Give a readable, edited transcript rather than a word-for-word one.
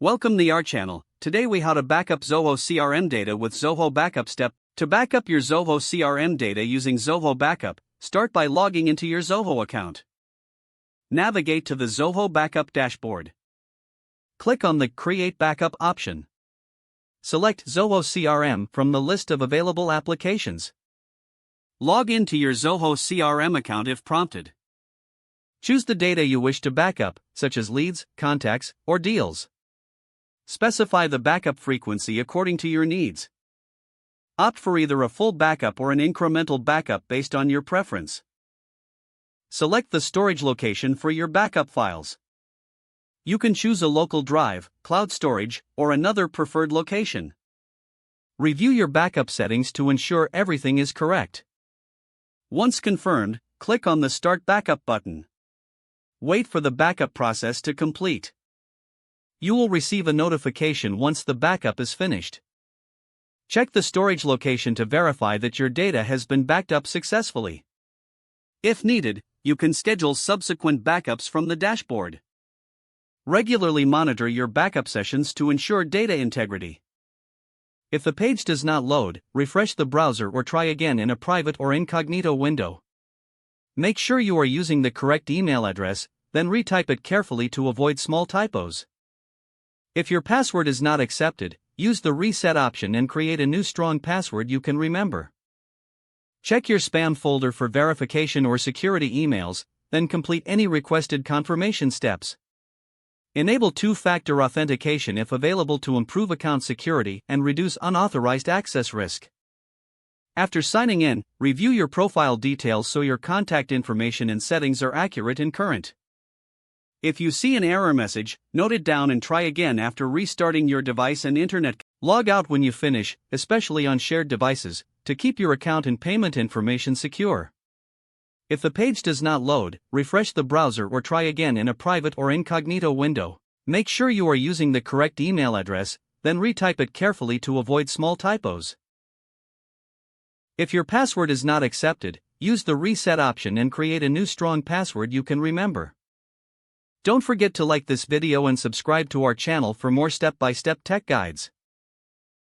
Welcome to our channel. Today we how to backup Zoho CRM data with Zoho Backup step. To backup your Zoho CRM data using Zoho Backup, start by logging into your Zoho account. Navigate to the Zoho Backup dashboard. Click on the Create Backup option. Select Zoho CRM from the list of available applications. Log into your Zoho CRM account if prompted. Choose the data you wish to backup, such as leads, contacts, or deals. Specify the backup frequency according to your needs. Opt for either a full backup or an incremental backup based on your preference. Select the storage location for your backup files. You can choose a local drive, cloud storage, or another preferred location. Review your backup settings to ensure everything is correct. Once confirmed, click on the Start Backup button. Wait for the backup process to complete. You will receive a notification once the backup is finished. Check the storage location to verify that your data has been backed up successfully. If needed, you can schedule subsequent backups from the dashboard. Regularly monitor your backup sessions to ensure data integrity. If the page does not load, refresh the browser or try again in a private or incognito window. Make sure you are using the correct email address, then retype it carefully to avoid small typos. If your password is not accepted, use the reset option and create a new strong password you can remember. Check your spam folder for verification or security emails, then complete any requested confirmation steps. Enable two-factor authentication if available to improve account security and reduce unauthorized access risk. After signing in, review your profile details so your contact information and settings are accurate and current. If you see an error message, note it down and try again after restarting your device and internet. Log out when you finish, especially on shared devices, to keep your account and payment information secure. If the page does not load, refresh the browser or try again in a private or incognito window. Make sure you are using the correct email address, then retype it carefully to avoid small typos. If your password is not accepted, use the reset option and create a new strong password you can remember. Don't forget to like this video and subscribe to our channel for more step-by-step tech guides.